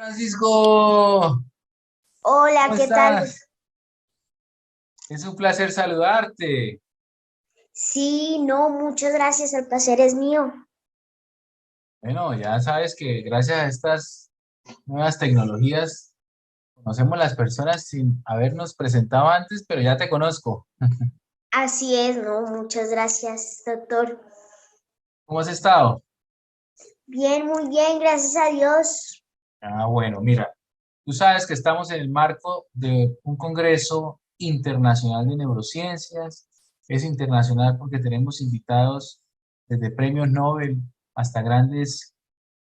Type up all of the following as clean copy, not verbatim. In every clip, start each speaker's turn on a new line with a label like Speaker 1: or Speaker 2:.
Speaker 1: Francisco,
Speaker 2: Hola,
Speaker 1: ¿cómo
Speaker 2: ¿qué tal?
Speaker 1: estás? Es un placer saludarte.
Speaker 2: Sí, no, muchas gracias, el placer es mío.
Speaker 1: Bueno, ya sabes que gracias a estas nuevas tecnologías conocemos las personas sin habernos presentado antes, pero ya te conozco.
Speaker 2: Así es, no, muchas gracias, doctor.
Speaker 1: ¿Cómo has estado?
Speaker 2: Bien, muy bien, gracias a Dios.
Speaker 1: Bueno, mira, tú sabes que estamos en el marco de un congreso internacional de neurociencias. Es internacional porque tenemos invitados desde premios Nobel hasta grandes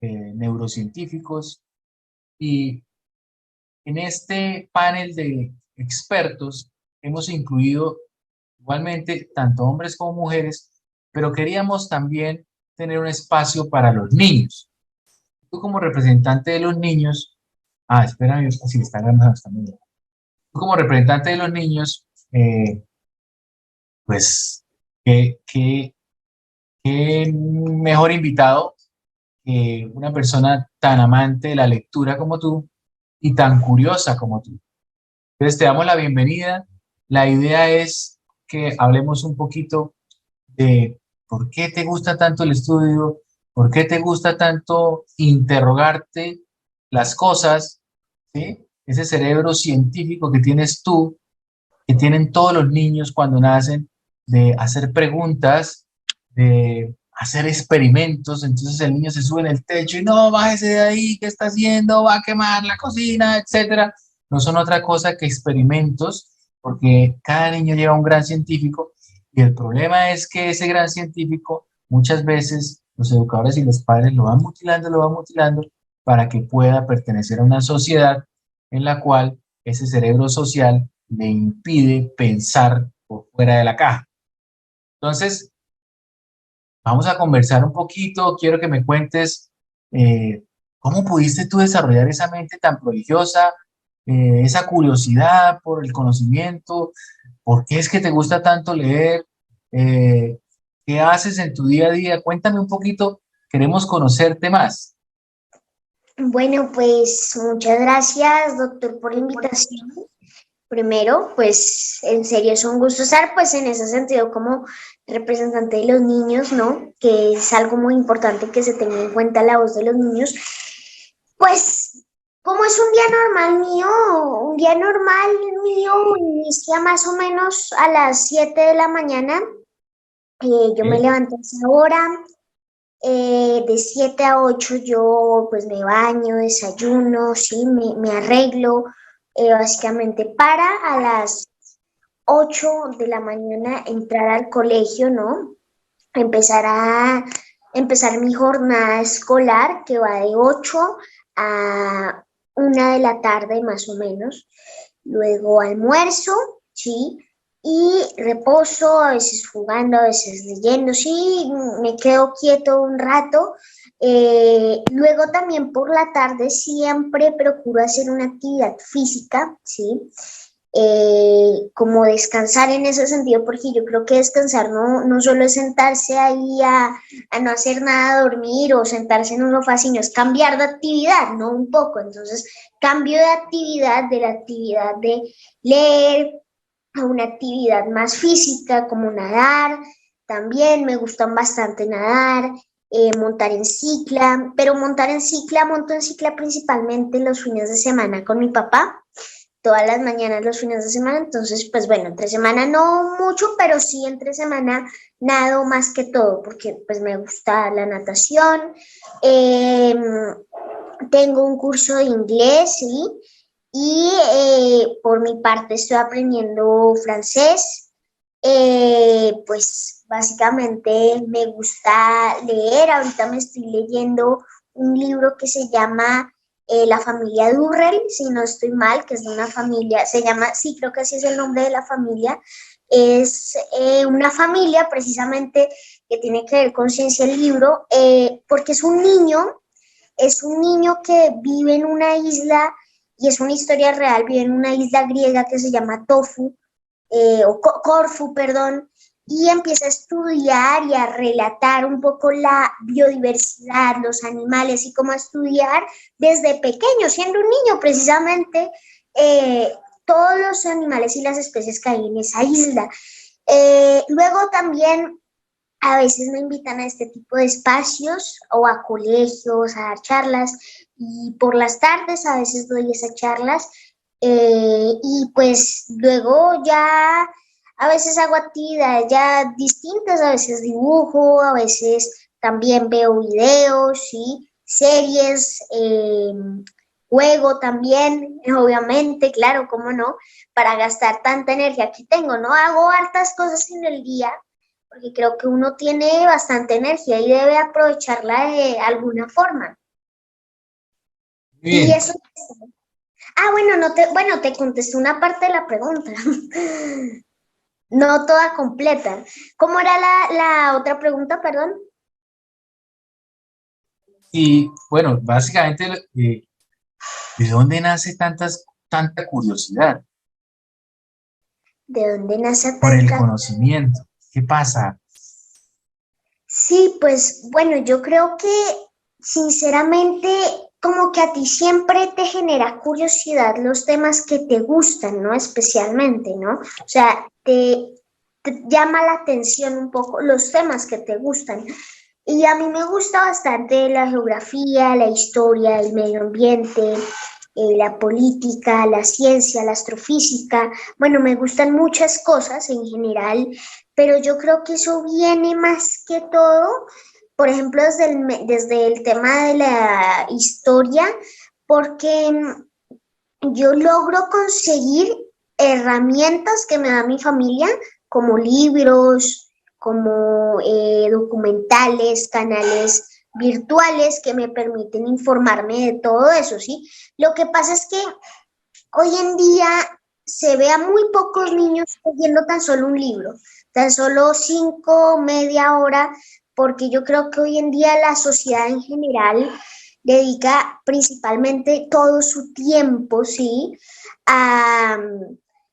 Speaker 1: neurocientíficos. Y en este panel de expertos hemos incluido igualmente tanto hombres como mujeres, pero queríamos también tener un espacio para los niños. Tú como representante de los niños, espérame, si está grabando, está muy bien. Tú como representante de los niños, pues, qué mejor invitado que una persona tan amante de la lectura como tú y tan curiosa como tú. Entonces te damos la bienvenida. La idea es que hablemos un poquito de por qué te gusta tanto el estudio, por qué te gusta tanto interrogarte las cosas, ¿sí? Ese cerebro científico que tienes tú, que tienen todos los niños cuando nacen, de hacer preguntas, de hacer experimentos. Entonces el niño se sube en el techo y no, bájese de ahí, ¿qué está haciendo? Va a quemar la cocina, etcétera. No son otra cosa que experimentos, porque cada niño lleva un gran científico y el problema es que ese gran científico muchas veces los educadores y los padres lo van mutilando para que pueda pertenecer a una sociedad en la cual ese cerebro social le impide pensar por fuera de la caja. Entonces, vamos a conversar un poquito. Quiero que me cuentes cómo pudiste tú desarrollar esa mente tan prodigiosa, esa curiosidad por el conocimiento, por qué es que te gusta tanto leer, eh, qué haces en tu día a día. Cuéntame un poquito, queremos conocerte más.
Speaker 2: Bueno, pues muchas gracias, doctor, por la invitación. Primero, pues en serio es un gusto estar pues en ese sentido como representante de los niños, ¿no? Que es algo muy importante que se tenga en cuenta la voz de los niños. Pues como es un día normal mío, un día normal mío inicia más o menos a las 7 de la mañana. Yo me
Speaker 1: ¿Eh?
Speaker 2: levanto a esa hora, de 7 a 8 yo pues me baño, desayuno, sí, me arreglo, básicamente para a las 8 de la mañana entrar al colegio, ¿no? Empezar a empezar mi jornada escolar que va de 8 a 1 de la tarde más o menos. Luego almuerzo, ¿sí? Y reposo, a veces jugando, a veces leyendo, sí, me quedo quieto un rato. Luego también por la tarde siempre procuro hacer una actividad física, ¿sí? Como descansar en ese sentido, porque yo creo que descansar no solo es sentarse ahí a no hacer nada, dormir o sentarse en un sofá, sino es cambiar de actividad, ¿no? Un poco. Entonces, cambio de la actividad de leer a una actividad más física, como nadar. También me gustan bastante nadar, montar en cicla, pero monto en cicla principalmente los fines de semana con mi papá todas las mañanas, los fines de semana. Entonces, pues bueno, entre semana no mucho, pero sí entre semana nado más que todo, porque pues me gusta la natación. Eh, Tengo un curso de inglés, ¿sí? Y por mi parte estoy aprendiendo francés. Pues básicamente me gusta leer. Ahorita me estoy leyendo un libro que se llama La familia Durrell, si no estoy mal, que es de una familia, se llama, sí, creo que así es el nombre de la familia. Es una familia precisamente que tiene que ver con ciencia el libro, porque es un niño que vive en una isla y es una historia real, vive en una isla griega que se llama Tofu, Corfu, perdón, y empieza a estudiar y a relatar un poco la biodiversidad, los animales y cómo estudiar desde pequeño, siendo un niño precisamente, todos los animales y las especies que hay en esa isla. Luego también a veces me invitan a este tipo de espacios o a colegios, a dar charlas y por las tardes a veces doy esas charlas y pues luego ya a veces hago actividades ya distintas, a veces dibujo, a veces también veo videos, ¿sí? Series, juego también, obviamente, claro, cómo no, para gastar tanta energía que tengo, ¿no? Hago hartas cosas en el día porque creo que uno tiene bastante energía y debe aprovecharla de alguna forma. Y
Speaker 1: Bien,
Speaker 2: eso. Ah, bueno, bueno, te contesté una parte de la pregunta. No toda completa. ¿Cómo era la otra pregunta, perdón?
Speaker 1: y bueno, básicamente, ¿de dónde nace tanta curiosidad
Speaker 2: ¿De dónde nace
Speaker 1: por el
Speaker 2: tanta?
Speaker 1: conocimiento? ¿Qué pasa?
Speaker 2: Sí, pues bueno, yo creo que sinceramente como que a ti siempre te genera curiosidad los temas que te gustan, ¿no? Especialmente, ¿no? O sea, te llama la atención un poco los temas que te gustan. Y a mí me gusta bastante la geografía, la historia, el medio ambiente, la política, la ciencia, la astrofísica. Bueno, me gustan muchas cosas en general, pero yo creo que eso viene más que todo, por ejemplo, desde el tema de la historia, porque yo logro conseguir herramientas que me da mi familia, como libros, como documentales, canales virtuales que me permiten informarme de todo eso, ¿sí? Lo que pasa es que hoy en día se ve a muy pocos niños leyendo tan solo un libro, tan solo 5, media hora, porque yo creo que hoy en día la sociedad en general dedica principalmente todo su tiempo, ¿sí? A,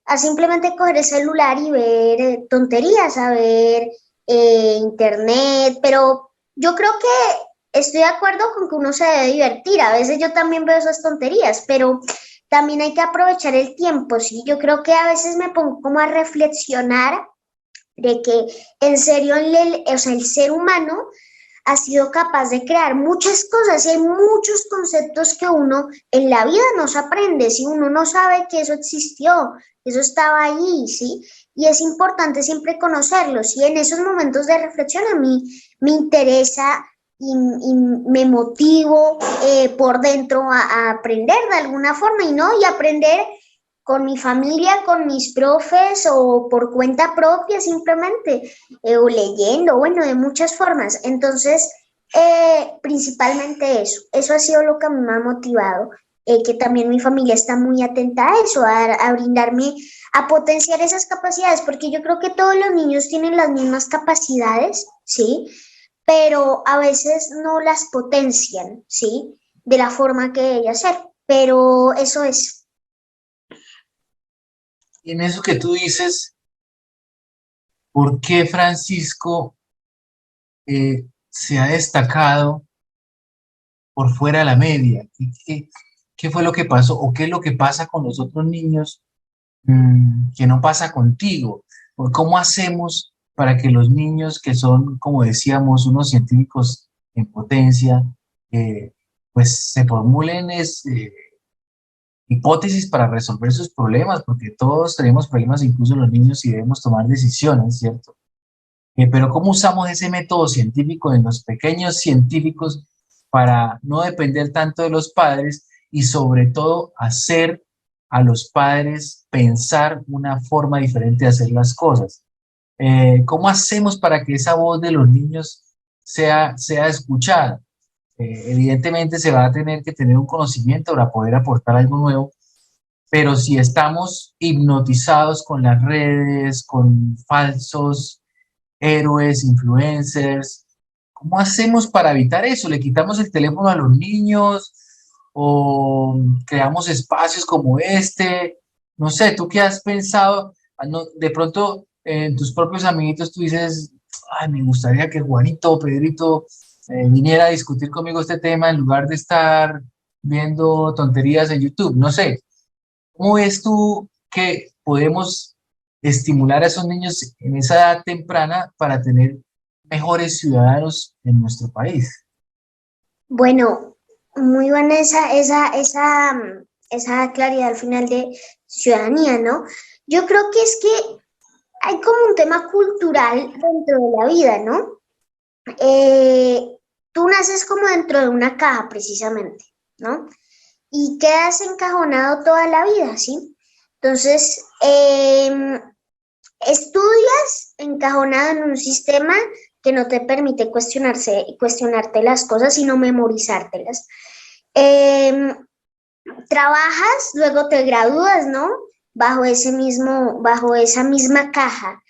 Speaker 2: a simplemente coger el celular y ver tonterías, a ver internet, pero yo creo que estoy de acuerdo con que uno se debe divertir. A veces yo también veo esas tonterías, pero también hay que aprovechar el tiempo, ¿sí? Yo creo que a veces me pongo como a reflexionar de que en serio o sea, el ser humano ha sido capaz de crear muchas cosas y hay muchos conceptos que uno en la vida no se aprende, si uno no sabe que eso existió, que eso estaba ahí, ¿sí? Y es importante siempre conocerlos y en esos momentos de reflexión a mí me interesa y me motivo por dentro a aprender de alguna forma y no, y aprender con mi familia, con mis profes o por cuenta propia simplemente, o leyendo, bueno, de muchas formas. Entonces, principalmente eso ha sido lo que me ha motivado, que también mi familia está muy atenta a eso, a brindarme, a potenciar esas capacidades, porque yo creo que todos los niños tienen las mismas capacidades, ¿sí? Pero a veces no las potencian, ¿sí? De la forma que debe ser, pero eso es.
Speaker 1: Y en eso que tú dices, ¿por qué Francisco se ha destacado por fuera de la media? ¿Qué fue lo que pasó? ¿O qué es lo que pasa con los otros niños que no pasa contigo? ¿Por cómo hacemos para que los niños que son, como decíamos, unos científicos en potencia, pues se formulen hipótesis para resolver sus problemas? Porque todos tenemos problemas, incluso los niños, y debemos tomar decisiones, ¿cierto? Pero ¿cómo usamos ese método científico en los pequeños científicos para no depender tanto de los padres y sobre todo hacer a los padres pensar una forma diferente de hacer las cosas? ¿Cómo hacemos para que esa voz de los niños sea escuchada? Evidentemente se va a tener que tener un conocimiento para poder aportar algo nuevo, pero si estamos hipnotizados con las redes, con falsos héroes, influencers, ¿cómo hacemos para evitar eso? ¿Le quitamos el teléfono a los niños o creamos espacios como este? No sé, ¿tú qué has pensado? De pronto, en tus propios amiguitos tú dices, ay, me gustaría que Juanito o Pedrito viniera a discutir conmigo este tema en lugar de estar viendo tonterías en YouTube? No sé, ¿cómo ves tú que podemos estimular a esos niños en esa edad temprana para tener mejores ciudadanos en nuestro país?
Speaker 2: Bueno, muy buena esa claridad al final de ciudadanía, ¿no? Yo creo que es que hay como un tema cultural dentro de la vida, ¿no? Eh, Tú naces como dentro de una caja, precisamente, ¿no? Y quedas encajonado toda la vida, ¿sí? Entonces, estudias encajonado en un sistema que no te permite cuestionarte las cosas, sino memorizártelas. Eh, Trabajas, luego te gradúas, ¿no? Bajo esa misma caja.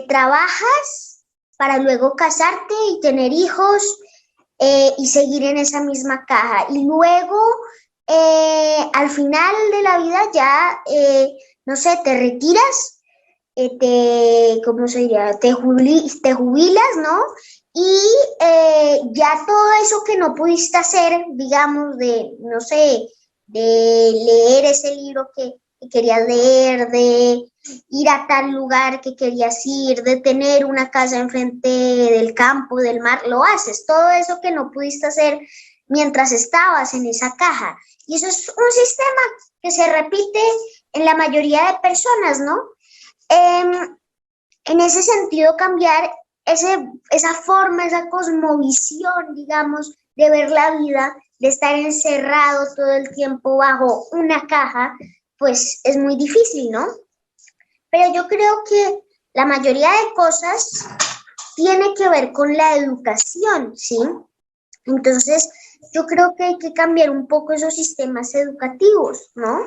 Speaker 2: Trabajas para luego casarte y tener hijos y seguir en esa misma caja. Y luego, al final de la vida, ya, no sé, te retiras, ¿cómo se diría? Te jubilas, ¿no? Y ya todo eso que no pudiste hacer, digamos, no sé, de leer ese libro que querías leer, de ir a tal lugar que querías ir, de tener una casa enfrente del campo, del mar, lo haces. Todo eso que no pudiste hacer mientras estabas en esa caja. Y eso es un sistema que se repite en la mayoría de personas, ¿no? En ese sentido, cambiar esa forma, esa cosmovisión, digamos, de ver la vida, de estar encerrado todo el tiempo bajo una caja, pues es muy difícil, ¿no? Pero yo creo que la mayoría de cosas tiene que ver con la educación, ¿sí? Entonces, yo creo que hay que cambiar un poco esos sistemas educativos, ¿no?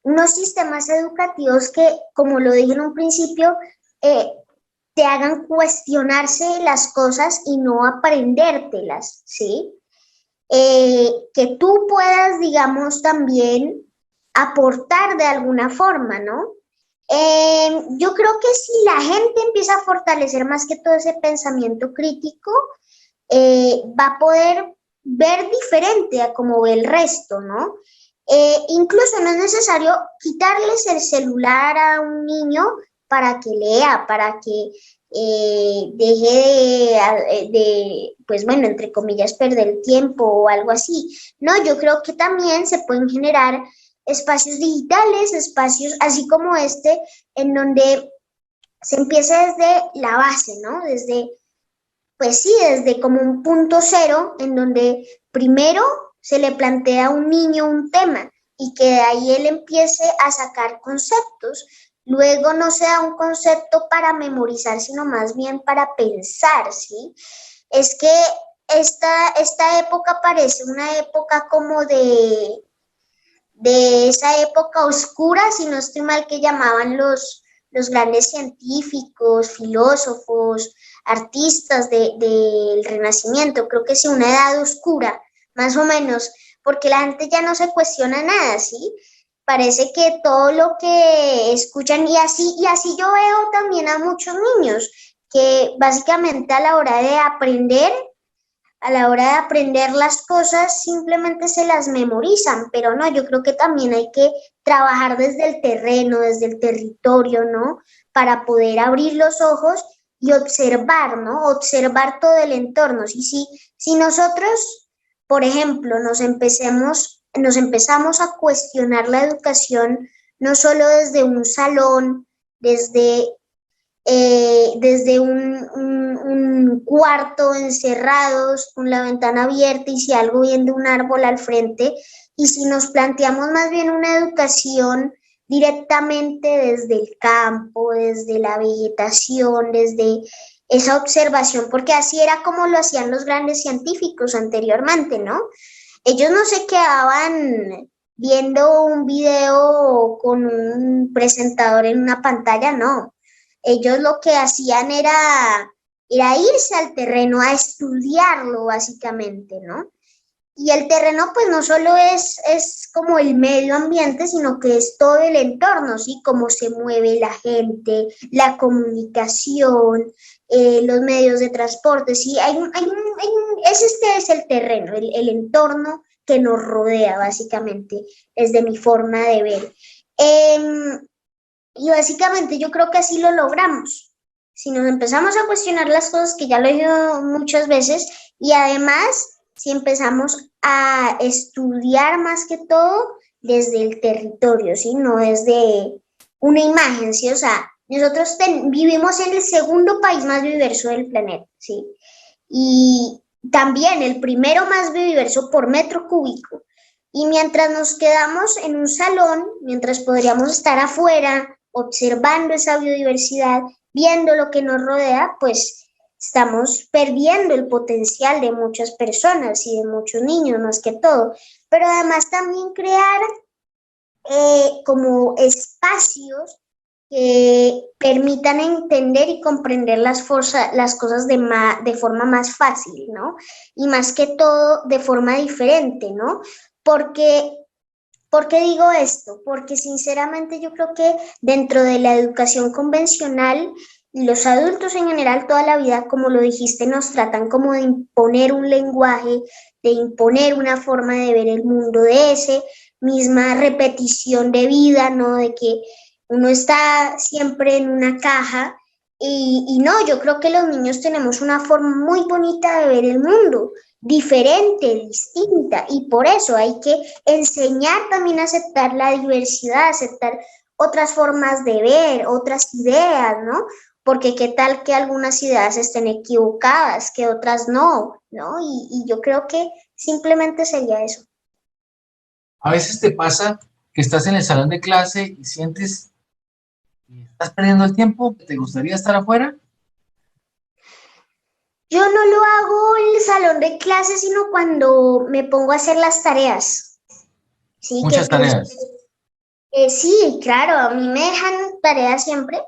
Speaker 2: Unos sistemas educativos que, como lo dije en un principio, te hagan cuestionarse las cosas y no aprendértelas, ¿sí? Que tú puedas, digamos, también aportar de alguna forma, ¿no? Yo creo que si la gente empieza a fortalecer más que todo ese pensamiento crítico, va a poder ver diferente a como ve el resto, ¿no? Incluso no es necesario quitarles el celular a un niño para que lea, para que deje pues bueno, entre comillas, perder el tiempo o algo así. No, yo creo que también se pueden generar espacios digitales, espacios así como este, en donde se empieza desde la base, ¿no? Pues sí, desde como un punto cero, en donde primero se le plantea a un niño un tema y que de ahí él empiece a sacar conceptos. Luego no sea un concepto para memorizar, sino más bien para pensar, ¿sí? Es que esta época parece una época como de esa época oscura, si no estoy mal, que llamaban los grandes científicos, filósofos, artistas del Renacimiento. Creo que sí, una edad oscura, más o menos, porque la gente ya no se cuestiona nada, ¿sí? Parece que todo lo que escuchan, y así yo veo también a muchos niños, que básicamente a la hora de aprender las cosas simplemente se las memorizan, pero no, yo creo que también hay que trabajar desde el terreno, desde el territorio, ¿no? Para poder abrir los ojos y observar, ¿no? Observar todo el entorno. Si nosotros, por ejemplo, nos empezamos a cuestionar la educación, no solo desde un salón, desde un cuarto encerrados con la ventana abierta y si algo viendo un árbol al frente, y si nos planteamos más bien una educación directamente desde el campo, desde la vegetación, desde esa observación, porque así era como lo hacían los grandes científicos anteriormente, ¿no? Ellos no se quedaban viendo un video con un presentador en una pantalla, no. Ellos lo que hacían era irse al terreno a estudiarlo, básicamente, ¿no? Y el terreno, pues, no solo es como como el medio ambiente, sino que es todo el entorno, ¿sí? Cómo se mueve la gente, la comunicación, los medios de transporte, ¿sí? Este es el terreno, el entorno que nos rodea, básicamente, desde mi forma de ver. Y básicamente yo creo que así lo logramos. Si nos empezamos a cuestionar las cosas, que ya lo he oído muchas veces, y además, si empezamos a estudiar más que todo desde el territorio, ¿sí? No desde una imagen, ¿sí? O sea, nosotros vivimos en el segundo país más biodiverso del planeta, ¿sí? Y también el primero más biodiverso por metro cúbico. Y mientras nos quedamos en un salón, mientras podríamos estar afuera observando esa biodiversidad, viendo lo que nos rodea, pues estamos perdiendo el potencial de muchas personas y de muchos niños más que todo. Pero además también crear como espacios que permitan entender y comprender las cosas de forma más fácil, ¿no? Y más que todo de forma diferente, ¿no? ¿Por qué digo esto? Porque sinceramente yo creo que dentro de la educación convencional, los adultos en general toda la vida, como lo dijiste, nos tratan como de imponer un lenguaje, de imponer una forma de ver el mundo, de ese misma repetición de vida, ¿no? De que uno está siempre en una caja y no, yo creo que los niños tenemos una forma muy bonita de ver el mundo, diferente, distinta, y por eso hay que enseñar también a aceptar la diversidad, aceptar otras formas de ver, otras ideas, ¿no? Porque qué tal que algunas ideas estén equivocadas, que otras no, ¿no? Y yo creo que simplemente sería eso.
Speaker 1: A veces te pasa que estás en el salón de clase y sientes que estás perdiendo el tiempo, que te gustaría estar afuera.
Speaker 2: Yo no lo hago en el salón de clases, sino cuando me pongo a hacer las tareas. Sí, que el
Speaker 1: Muchas
Speaker 2: profesor,
Speaker 1: tareas.
Speaker 2: sí, claro, a mí me dejan tareas siempre,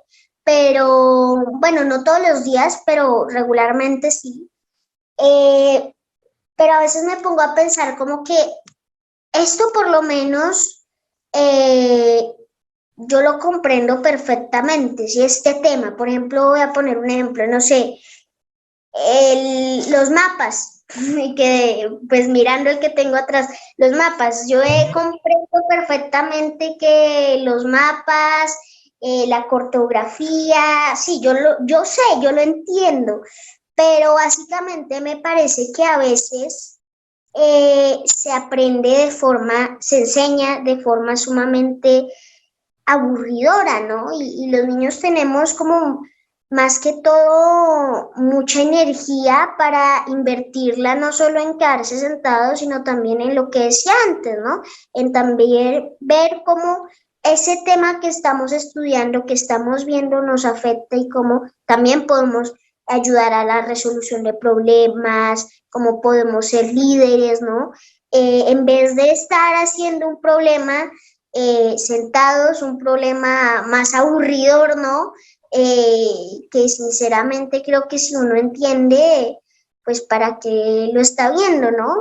Speaker 2: pero bueno, no todos los días, pero regularmente sí. Eh, pero a veces me pongo a pensar como que esto por lo menos eh, yo lo comprendo perfectamente. Si este tema, por ejemplo, voy a poner un ejemplo, no sé, los mapas, que pues mirando el que tengo atrás, los mapas, yo he comprendo perfectamente que los mapas, la cartografía, sí, yo sé, yo lo entiendo, pero básicamente me parece que a veces se aprende se enseña de forma sumamente aburridora, ¿no? Y los niños tenemos como más que todo mucha energía para invertirla no solo en quedarse sentados, sino también en lo que decía antes, ¿no? En también ver cómo ese tema que estamos estudiando, que estamos viendo, nos afecta y cómo también podemos ayudar a la resolución de problemas, cómo podemos ser líderes, ¿no? En vez de estar haciendo un problema sentados, un problema más aburridor, ¿no? Que sinceramente creo que si uno entiende, pues para qué lo está viendo, ¿no?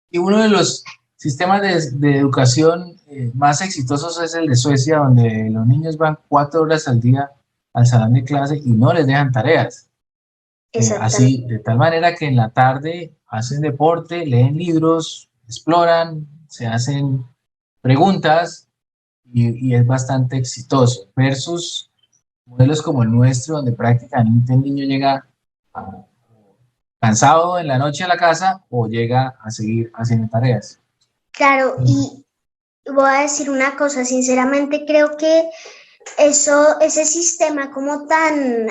Speaker 1: Y uno de los sistemas de educación más exitosos es el de Suecia, donde los niños van 4 horas al día al salón de clase y no les dejan tareas.
Speaker 2: Exactamente.
Speaker 1: Así, de tal manera que en la tarde hacen deporte, leen libros, exploran, se hacen preguntas y es bastante exitoso. Versus modelos como el nuestro, donde prácticamente el niño llega cansado en la noche a la casa o llega a seguir haciendo tareas.
Speaker 2: Claro, y voy a decir una cosa, sinceramente creo que ese sistema como tan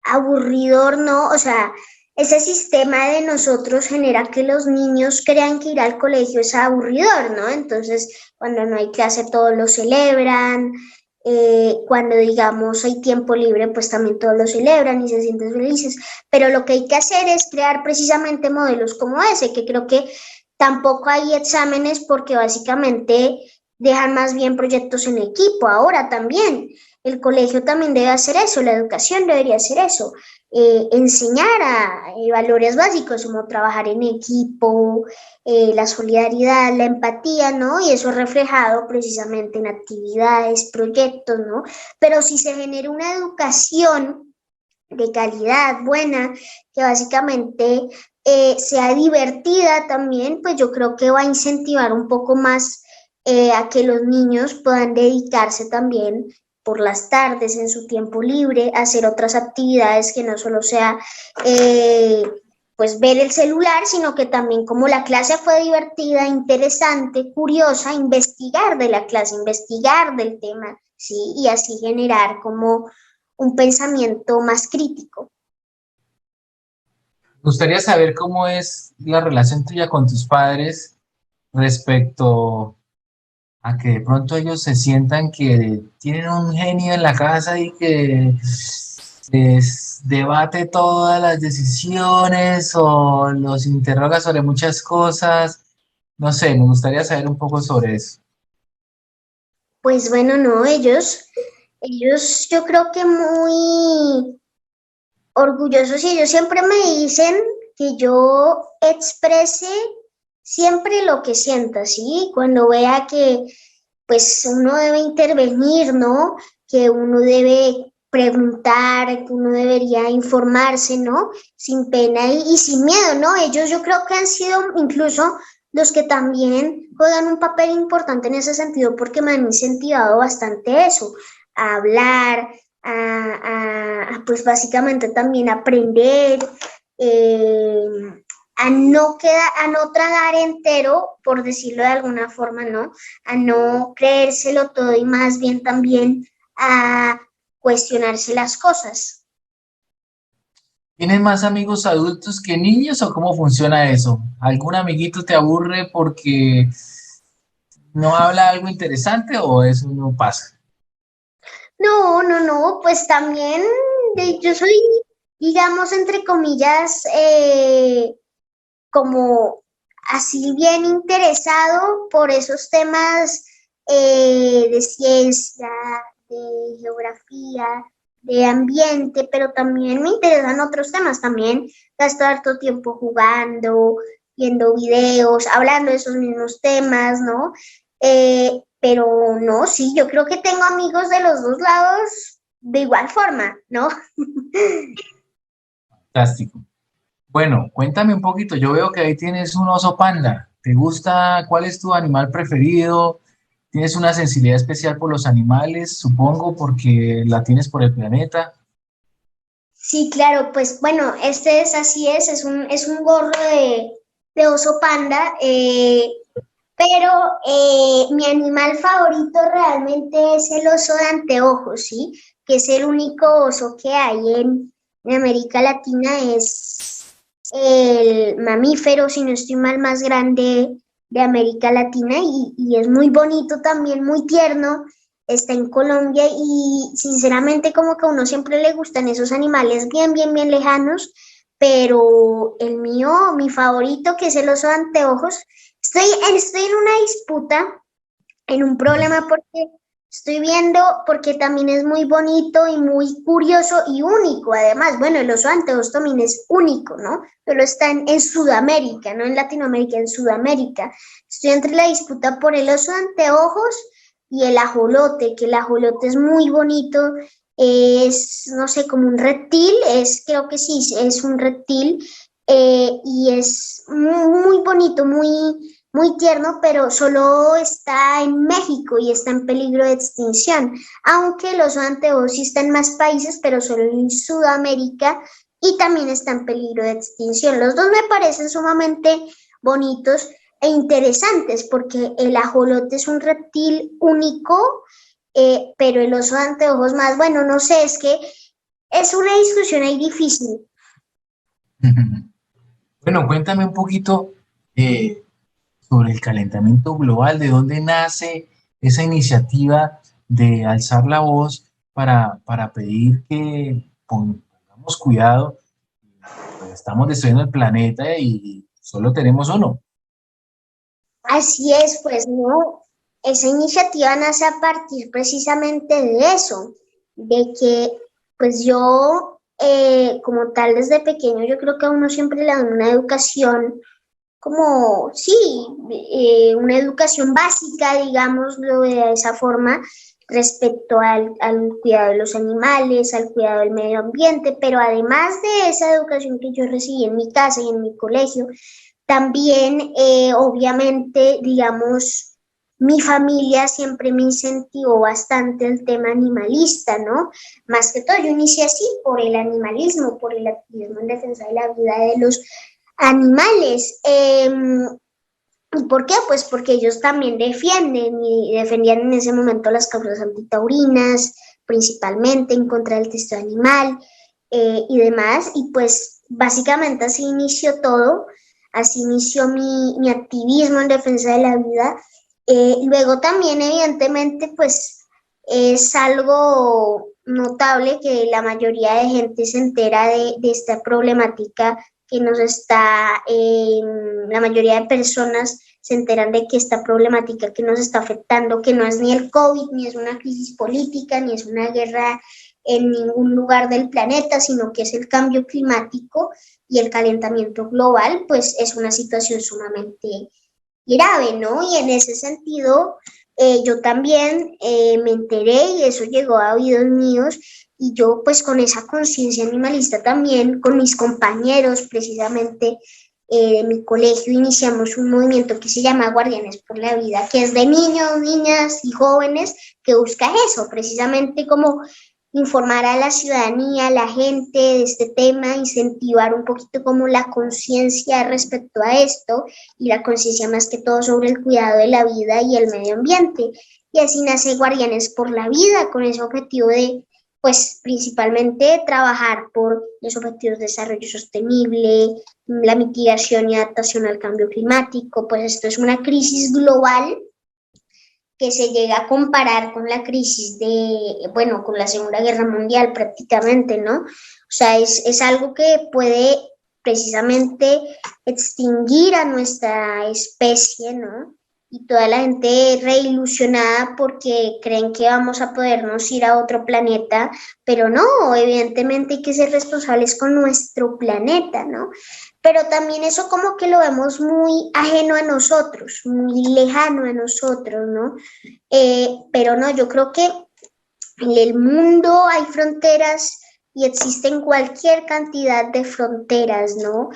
Speaker 2: aburridor, ¿no? O sea, ese sistema de nosotros genera que los niños crean que ir al colegio es aburridor, ¿no? Entonces, cuando no hay clase, todos lo celebran. Cuando, digamos, hay tiempo libre, pues también todos lo celebran y se sienten felices. Pero lo que hay que hacer es crear precisamente modelos como ese, que creo que tampoco hay exámenes porque básicamente dejan más bien proyectos en equipo. Ahora también, el colegio también debe hacer eso, la educación debería hacer eso. enseñar valores básicos como trabajar en equipo, la solidaridad, la empatía, ¿no? Y eso es reflejado precisamente en actividades, proyectos, ¿no? Pero si se genera una educación de calidad buena, que básicamente sea divertida también, pues yo creo que va a incentivar un poco más a que los niños puedan dedicarse también por las tardes en su tiempo libre a hacer otras actividades que no solo sea pues ver el celular, sino que también como la clase fue divertida, interesante, curiosa, investigar de la clase, investigar del tema, ¿sí? Y así generar como un pensamiento más crítico.
Speaker 1: Me gustaría saber cómo es la relación tuya con tus padres respecto a que de pronto ellos se sientan que tienen un genio en la casa y que les debate todas las decisiones o los interroga sobre muchas cosas. No sé, me gustaría saber un poco sobre eso.
Speaker 2: Pues bueno, no, ellos yo creo que muy orgullosos y ellos siempre me dicen que yo exprese siempre lo que sienta, ¿sí? Cuando vea que pues uno debe intervenir, ¿no? Que uno debe preguntar, que uno debería informarse, ¿no? Sin pena y sin miedo, ¿no? Ellos yo creo que han sido incluso los que también juegan un papel importante en ese sentido porque me han incentivado bastante eso, a hablar, pues básicamente también aprender, eh, a no tragar entero, por decirlo de alguna forma, ¿no? A no creérselo todo y más bien también a cuestionarse las cosas.
Speaker 1: ¿Tienes más amigos adultos que niños o cómo funciona eso? ¿Algún amiguito te aburre porque no habla algo interesante o eso no pasa?
Speaker 2: No, no, no, pues también yo soy, digamos, entre comillas, como así bien interesado por esos temas de ciencia, de geografía, de ambiente, pero también me interesan otros temas. También gasto harto tiempo jugando, viendo videos, hablando de esos mismos temas, ¿no? Pero no, sí, yo creo que tengo amigos de los dos lados de igual forma, ¿no?
Speaker 1: Fantástico. Bueno, cuéntame un poquito. Yo veo que ahí tienes un oso panda. ¿Te gusta? ¿Cuál es tu animal preferido? ¿Tienes una sensibilidad especial por los animales? Supongo porque la tienes por el planeta.
Speaker 2: Sí, claro, pues bueno, este es así es un gorro de oso panda, pero mi animal favorito realmente es el oso de anteojos, ¿sí? Que es el único oso que hay en América Latina, es el mamífero, si no estoy mal, más grande de América Latina y es muy bonito también, muy tierno. Está en Colombia y sinceramente como que a uno siempre le gustan esos animales bien, bien, bien lejanos, pero el mío, mi favorito, que es el oso de anteojos, estoy en una disputa, en un problema porque estoy viendo, porque también es muy bonito y muy curioso y único. Además, bueno, el oso de anteojos también es único, ¿no? Pero está en Sudamérica, no en Latinoamérica, en Sudamérica. Estoy entre la disputa por el oso de anteojos y el ajolote, que el ajolote es muy bonito, es, no sé, como un reptil, creo que sí, es un reptil, y es muy bonito, muy tierno, pero solo está en México y está en peligro de extinción, aunque los anteojos sí está en más países, pero solo en Sudamérica y también está en peligro de extinción. Los dos me parecen sumamente bonitos e interesantes porque el ajolote es un reptil único, pero el oso de anteojos más, bueno, no sé, es que es una discusión ahí difícil.
Speaker 1: Bueno, cuéntame un poquito sobre el calentamiento global, de dónde nace esa iniciativa de alzar la voz para pedir que pongamos cuidado, pues estamos destruyendo el planeta y solo tenemos uno.
Speaker 2: Así es, pues no, esa iniciativa nace a partir precisamente de eso, de que pues yo como tal desde pequeño, yo creo que a uno siempre le dan una educación como, sí, una educación básica, digámoslo de esa forma, respecto al cuidado de los animales, al cuidado del medio ambiente, pero además de esa educación que yo recibí en mi casa y en mi colegio, también, obviamente, digamos, mi familia siempre me incentivó bastante el tema animalista, ¿no? Más que todo, yo inicié así por el animalismo, por el activismo en defensa de la vida de los animales. ¿Y por qué? Pues porque ellos también defienden y defendían en ese momento las causas antitaurinas, principalmente en contra del testo animal y demás. Y pues básicamente así inició todo, así inició mi activismo en defensa de la vida. Luego también, evidentemente, pues es algo notable que la mayoría de gente se entera de esta problemática que nos está, la mayoría de personas se enteran de que esta problemática que nos está afectando, que no es ni el COVID, ni es una crisis política, ni es una guerra en ningún lugar del planeta, sino que es el cambio climático y el calentamiento global, pues es una situación sumamente grave, ¿no? Y en ese sentido, yo también me enteré y eso llegó a oídos míos y yo pues con esa conciencia animalista también, con mis compañeros precisamente de mi colegio, iniciamos un movimiento que se llama Guardianes por la Vida, que es de niños, niñas y jóvenes que busca eso, precisamente como informar a la ciudadanía, a la gente de este tema, incentivar un poquito como la conciencia respecto a esto y la conciencia más que todo sobre el cuidado de la vida y el medio ambiente. Y así nace Guardianes por la Vida con ese objetivo de, pues principalmente trabajar por los objetivos de desarrollo sostenible, la mitigación y adaptación al cambio climático, pues esto es una crisis global que se llega a comparar con la crisis de, bueno, con la Segunda Guerra Mundial prácticamente, ¿no? O sea, es algo que puede precisamente extinguir a nuestra especie, ¿no? Y toda la gente reilusionada porque creen que vamos a podernos ir a otro planeta, pero no, evidentemente hay que ser responsables con nuestro planeta, ¿no? Pero también eso como que lo vemos muy ajeno a nosotros, muy lejano a nosotros, ¿no? Pero no, yo creo que en el mundo hay fronteras y existen cualquier cantidad de fronteras, ¿no?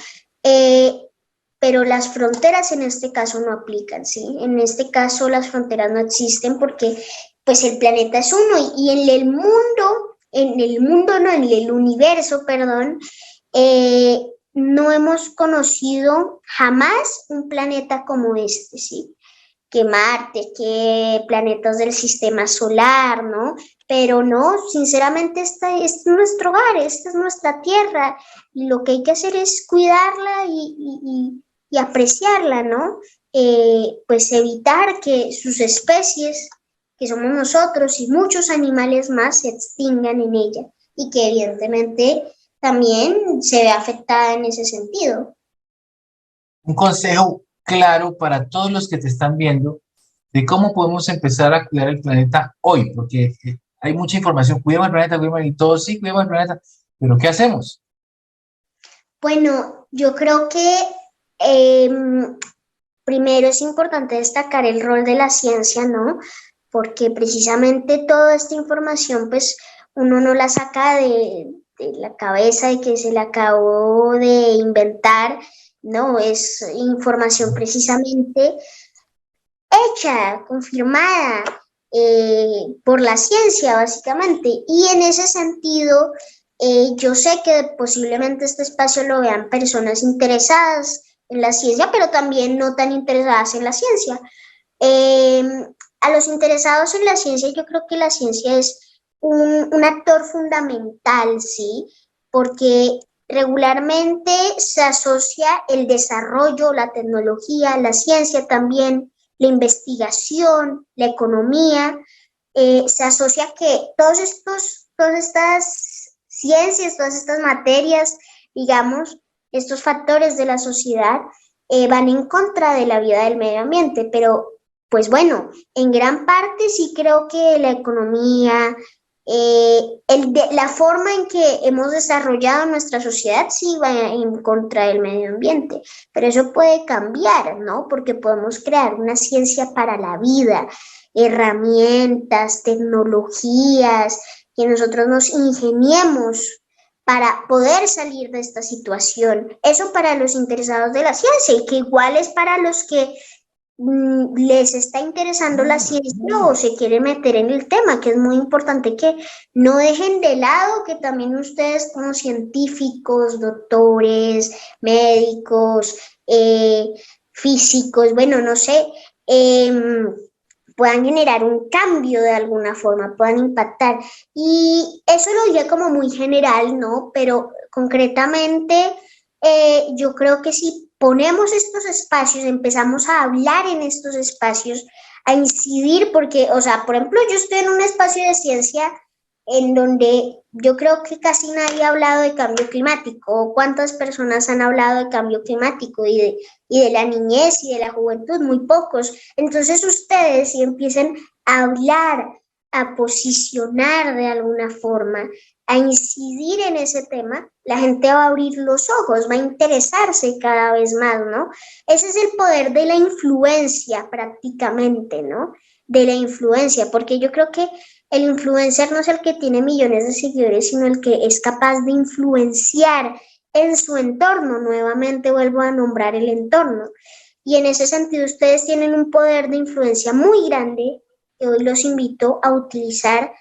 Speaker 2: Pero las fronteras en este caso no aplican, ¿sí? En este caso las fronteras no existen porque pues el planeta es uno y en el universo, perdón, no hemos conocido jamás un planeta como este, ¿sí? Que Marte, que planetas del sistema solar, ¿no? Pero no, sinceramente este es nuestro hogar, esta es nuestra tierra y lo que hay que hacer es cuidarla y apreciarla, ¿no? Pues evitar que sus especies, que somos nosotros y muchos animales más, se extingan en ella y que evidentemente también se ve afectada en ese sentido.
Speaker 1: Un consejo claro para todos los que te están viendo de cómo podemos empezar a cuidar el planeta hoy, porque hay mucha información, cuidemos el planeta, cuidemos y todos sí, cuidemos el planeta, pero ¿qué hacemos?
Speaker 2: Bueno, yo creo que eh, primero es importante destacar el rol de la ciencia, ¿no? Porque precisamente toda esta información, pues uno no la saca de la cabeza de que se la acabó de inventar, no, es información precisamente hecha, confirmada por la ciencia, básicamente. Y en ese sentido, yo sé que posiblemente este espacio lo vean personas interesadas en la ciencia, pero también no tan interesadas en la ciencia. Eh, a los interesados en la ciencia, yo creo que la ciencia es un actor fundamental, ¿sí? Porque regularmente se asocia el desarrollo, la tecnología, la ciencia también, la investigación, la economía, se asocia que todas estas ciencias, todas estas materias, digamos, estos factores de la sociedad van en contra de la vida del medio ambiente, pero pues bueno, en gran parte sí creo que la economía, la forma en que hemos desarrollado nuestra sociedad sí va en contra del medio ambiente, pero eso puede cambiar, ¿no? Porque podemos crear una ciencia para la vida, herramientas, tecnologías, que nosotros nos ingeniemos para poder salir de esta situación. Eso para los interesados de la ciencia y que igual es para los que les está interesando la ciencia o se quiere meter en el tema, que es muy importante que no dejen de lado que también ustedes como científicos, doctores, médicos, físicos, bueno, no sé, puedan generar un cambio de alguna forma, puedan impactar. Y eso lo diría como muy general, ¿no? Pero concretamente, yo creo que si ponemos estos espacios, empezamos a hablar en estos espacios, a incidir, porque, o sea, por ejemplo, yo estoy en un espacio de ciencia en donde yo creo que casi nadie ha hablado de cambio climático. ¿Cuántas personas han hablado de cambio climático y de la niñez y de la juventud? Muy pocos. Entonces ustedes si empiezan a hablar, a posicionar de alguna forma, a incidir en ese tema, la gente va a abrir los ojos, va a interesarse cada vez más, ¿no? Ese es el poder de la influencia prácticamente, ¿no? De la influencia, porque yo creo que el influencer no es el que tiene millones de seguidores, sino el que es capaz de influenciar en su entorno. Nuevamente vuelvo a nombrar el entorno. Y en ese sentido ustedes tienen un poder de influencia muy grande que hoy los invito a utilizar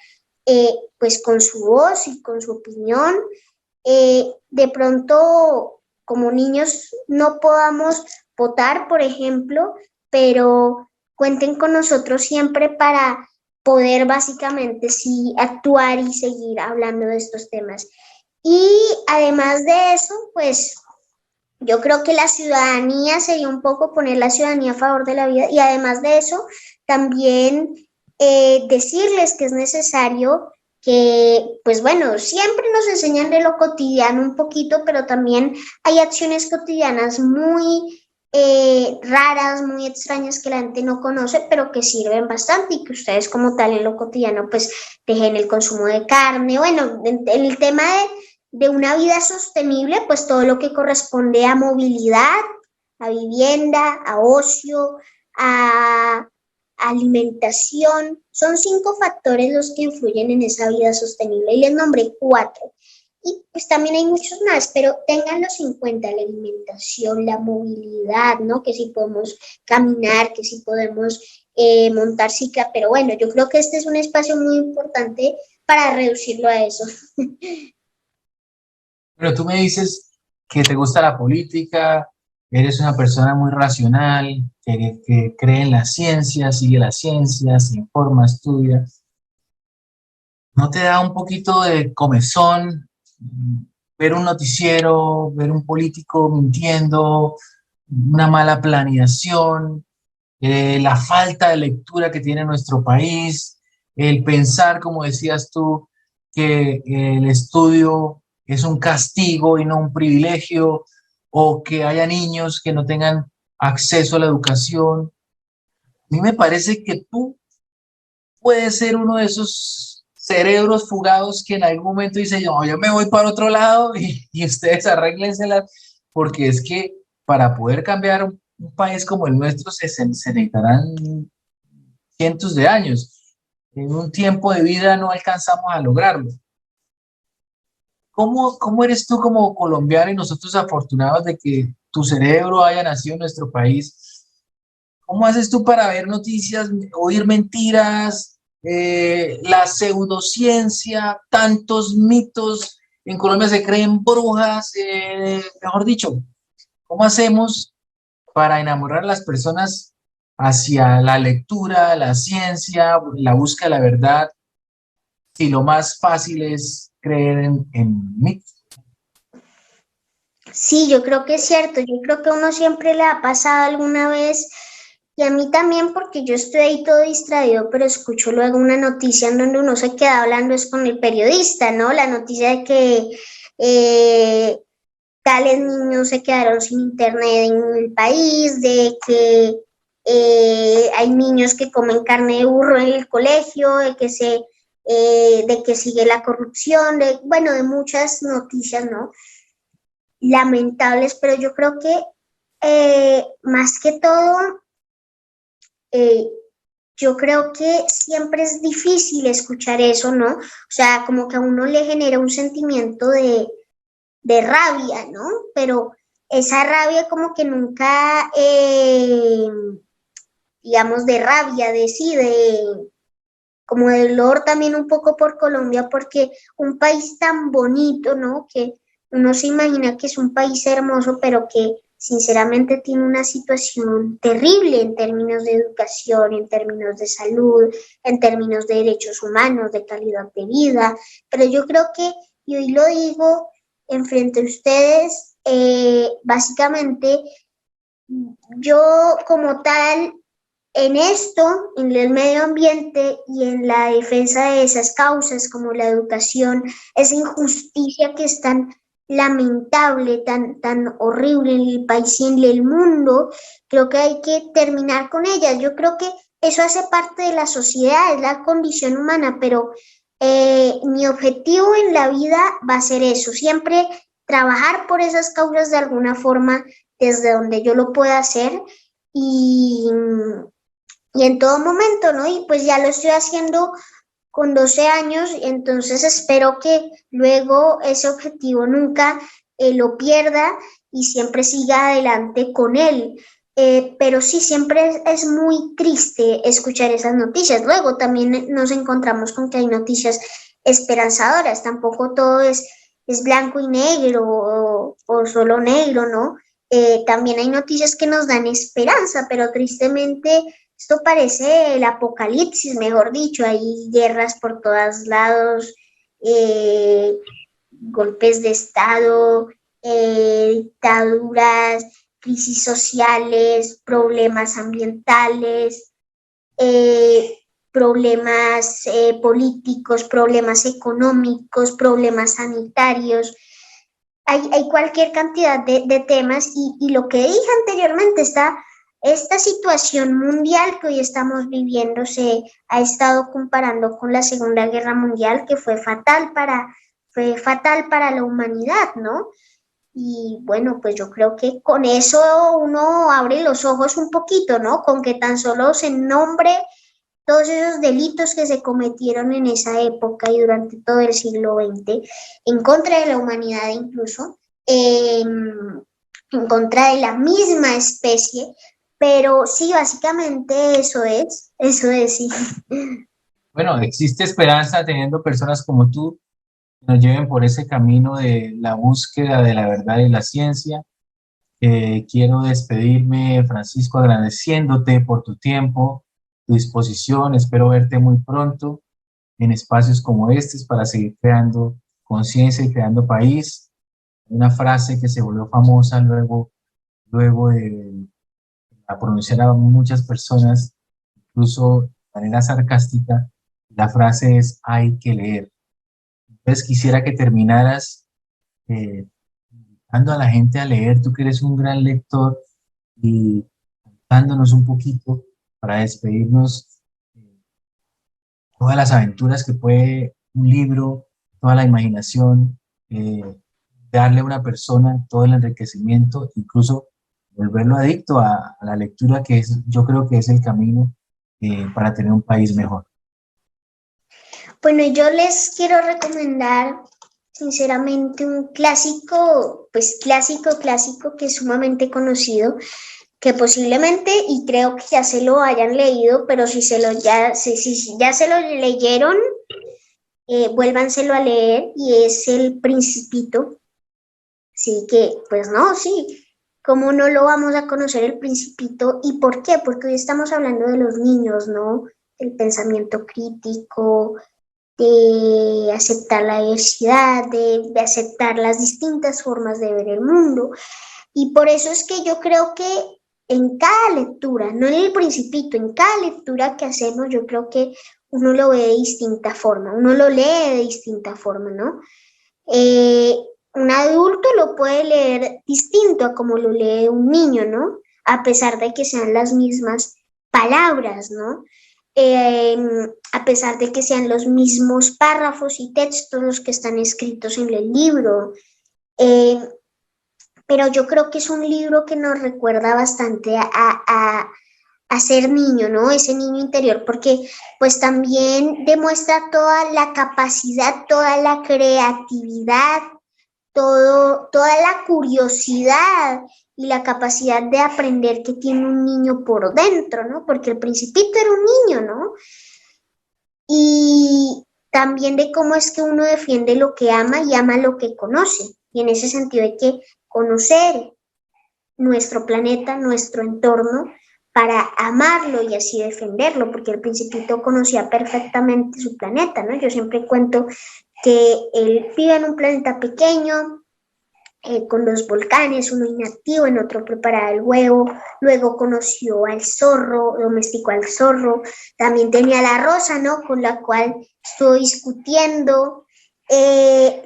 Speaker 2: pues con su voz y con su opinión. De pronto, como niños, no podamos votar, por ejemplo, pero cuenten con nosotros siempre para poder básicamente sí actuar y seguir hablando de estos temas. Y además de eso, pues yo creo que la ciudadanía sería un poco poner la ciudadanía a favor de la vida y además de eso, también decirles que es necesario que, pues bueno, siempre nos enseñan de lo cotidiano un poquito, pero también hay acciones cotidianas muy raras, muy extrañas que la gente no conoce, pero que sirven bastante y que ustedes como tal en lo cotidiano pues dejen el consumo de carne. Bueno, en el tema de una vida sostenible, pues todo lo que corresponde a movilidad, a vivienda, a ocio, a alimentación. Son 5 factores los que influyen en esa vida sostenible y les nombré 4. Y pues también hay muchos más, pero ténganlos en cuenta, la alimentación, la movilidad, ¿no? Que si podemos caminar, que si podemos montar cicla, pero bueno, yo creo que este es un espacio muy importante para reducirlo a eso.
Speaker 1: Pero tú me dices que te gusta la política, eres una persona muy racional, que cree en la ciencia, sigue la ciencia, se informa, estudia. ¿No te da un poquito de comezón ver un noticiero, ver un político mintiendo, una mala planeación, la falta de lectura que tiene nuestro país, el pensar, como decías tú, que el estudio es un castigo y no un privilegio, o que haya niños que no tengan acceso a la educación? A mí me parece que tú puedes ser uno de esos cerebros fugados que en algún momento dice, yo me voy para otro lado y ustedes arréglenselas, porque es que para poder cambiar un país como el nuestro se necesitarán cientos de años. En un tiempo de vida no alcanzamos a lograrlo. ¿Cómo eres tú como colombiano y nosotros afortunados de que tu cerebro haya nacido en nuestro país? ¿Cómo haces tú para ver noticias, oír mentiras, la pseudociencia, tantos mitos? En Colombia se creen brujas, mejor dicho, ¿cómo hacemos para enamorar a las personas hacia la lectura, la ciencia, la búsqueda de la verdad, si lo más fácil es creer en mitos?
Speaker 2: Sí, yo creo que es cierto, yo creo que a uno siempre le ha pasado alguna vez y a mí también porque yo estoy ahí todo distraído, pero escucho luego una noticia en donde uno se queda hablando es con el periodista, ¿no? La noticia de que eh, tales niños se quedaron sin internet en el país, de que hay niños que comen carne de burro en el colegio, de que se de que sigue la corrupción, bueno, de muchas noticias, ¿no? Lamentables, pero yo creo que más que todo, eh, yo creo que siempre es difícil escuchar eso, ¿no? O sea, como que a uno le genera un sentimiento de rabia, ¿no? Pero esa rabia como que nunca, digamos, de rabia, de sí, de como de dolor también un poco por Colombia, porque un país tan bonito, ¿no? Que uno se imagina que es un país hermoso, pero que sinceramente tiene una situación terrible en términos de educación, en términos de salud, en términos de derechos humanos, de calidad de vida. Pero yo creo que, y hoy lo digo enfrente de ustedes, básicamente yo como tal en esto, en el medio ambiente y en la defensa de esas causas como la educación, esa injusticia que es tan lamentable, tan horrible en el país y en el mundo, creo que hay que terminar con ella. Yo creo que eso hace parte de la sociedad, es la condición humana, pero mi objetivo en la vida va a ser eso, siempre trabajar por esas causas de alguna forma desde donde yo lo pueda hacer y, y en todo momento, ¿no? Y pues ya lo estoy haciendo con 12 años, entonces espero que luego ese objetivo nunca lo pierda y siempre siga adelante con él. Pero sí, siempre es muy triste escuchar esas noticias. Luego también nos encontramos con que hay noticias esperanzadoras, tampoco todo es blanco y negro o solo negro, ¿no? También hay noticias que nos dan esperanza, pero tristemente esto parece el apocalipsis, mejor dicho, hay guerras por todos lados, golpes de Estado, dictaduras, crisis sociales, problemas ambientales, problemas políticos, problemas económicos, problemas sanitarios. Hay cualquier cantidad de temas y lo que dije anteriormente está esta situación mundial que hoy estamos viviendo se ha estado comparando con la Segunda Guerra Mundial, que fue fatal para la humanidad, ¿no? Y bueno, pues yo creo que con eso uno abre los ojos un poquito, ¿no? Con que tan solo se nombre todos esos delitos que se cometieron en esa época y durante todo el siglo XX, en contra de la humanidad incluso, en contra de la misma especie, pero sí, básicamente eso es, sí.
Speaker 1: Bueno, existe esperanza teniendo personas como tú que nos lleven por ese camino de la búsqueda de la verdad y la ciencia. Quiero despedirme, Francisco, agradeciéndote por tu tiempo, tu disposición. Espero verte muy pronto en espacios como estos para seguir creando conciencia y creando país. Una frase que se volvió famosa luego de la pronunciar a muchas personas, incluso de manera sarcástica. La frase es: hay que leer. Entonces quisiera que terminaras invitando a la gente a leer, tú que eres un gran lector, y contándonos un poquito para despedirnos todas las aventuras que puede un libro, toda la imaginación, darle a una persona, todo el enriquecimiento, incluso volverlo adicto a la lectura, que es, yo creo que es el camino para tener un país mejor.
Speaker 2: Bueno, yo les quiero recomendar sinceramente un clásico, pues clásico que es sumamente conocido, que posiblemente, y creo que ya se lo hayan leído, pero si ya se lo leyeron, vuélvanselo a leer, y es El Principito. Así que, pues no, sí, ¿cómo no lo vamos a conocer El Principito? ¿Y por qué? Porque hoy estamos hablando de los niños, ¿no? El pensamiento crítico, de aceptar la diversidad, de aceptar las distintas formas de ver el mundo. Y por eso es que yo creo que en cada lectura, no en El Principito, en cada lectura que hacemos, yo creo que uno lo ve de distinta forma, uno lo lee de distinta forma, ¿no? Eh, un adulto lo puede leer distinto a como lo lee un niño, ¿no? A pesar de que sean las mismas palabras, ¿no? a pesar de que sean los mismos párrafos y textos los que están escritos en el libro. Pero yo creo que es un libro que nos recuerda bastante a ser niño, ¿no? Ese niño interior, porque pues también demuestra toda la capacidad, toda la creatividad, toda la curiosidad y la capacidad de aprender que tiene un niño por dentro, ¿no? Porque el Principito era un niño, ¿no? Y también de cómo es que uno defiende lo que ama y ama lo que conoce. Y en ese sentido hay que conocer nuestro planeta, nuestro entorno, para amarlo y así defenderlo, porque el Principito conocía perfectamente su planeta, ¿no? Yo siempre cuento que él vive en un planeta pequeño, con los volcanes, uno inactivo, en otro preparaba el huevo, luego conoció al zorro, domesticó al zorro, también tenía la rosa, ¿no? Con la cual estuvo discutiendo,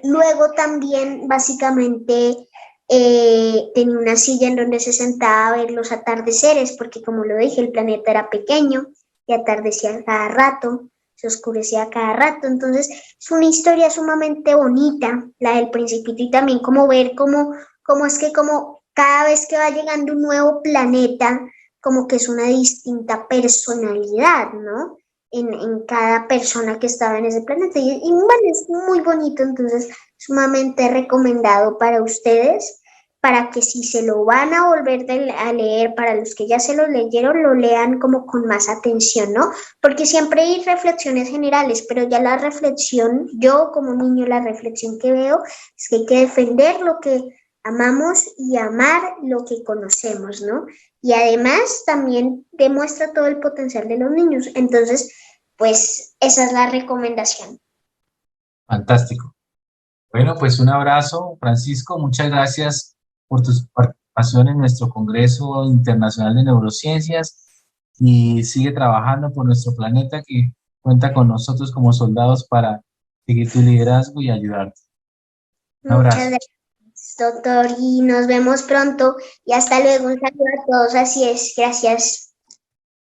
Speaker 2: luego también básicamente tenía una silla en donde se sentaba a ver los atardeceres, porque como lo dije, el planeta era pequeño y atardecía cada rato, se oscurecía cada rato, entonces es una historia sumamente bonita, la del Principito, y también como ver cómo es que como cada vez que va llegando un nuevo planeta, como que es una distinta personalidad, ¿no? En cada persona que estaba en ese planeta, y bueno, es muy bonito, entonces sumamente recomendado para ustedes, para que si se lo van a volver a leer, para los que ya se lo leyeron, lo lean como con más atención, ¿no? Porque siempre hay reflexiones generales, pero ya la reflexión, yo como niño, la reflexión que veo es que hay que defender lo que amamos y amar lo que conocemos, ¿no? Y además también demuestra todo el potencial de los niños. Entonces, pues esa es la recomendación.
Speaker 1: Fantástico. Bueno, pues un abrazo, Francisco. Muchas gracias por tu participación en nuestro Congreso Internacional de Neurociencias y sigue trabajando por nuestro planeta que cuenta con nosotros como soldados para seguir tu liderazgo y ayudarte. Un
Speaker 2: Muchas
Speaker 1: abrazo.
Speaker 2: gracias, doctor, y nos vemos pronto. Y hasta luego. Un saludo a todos. Así es. Gracias.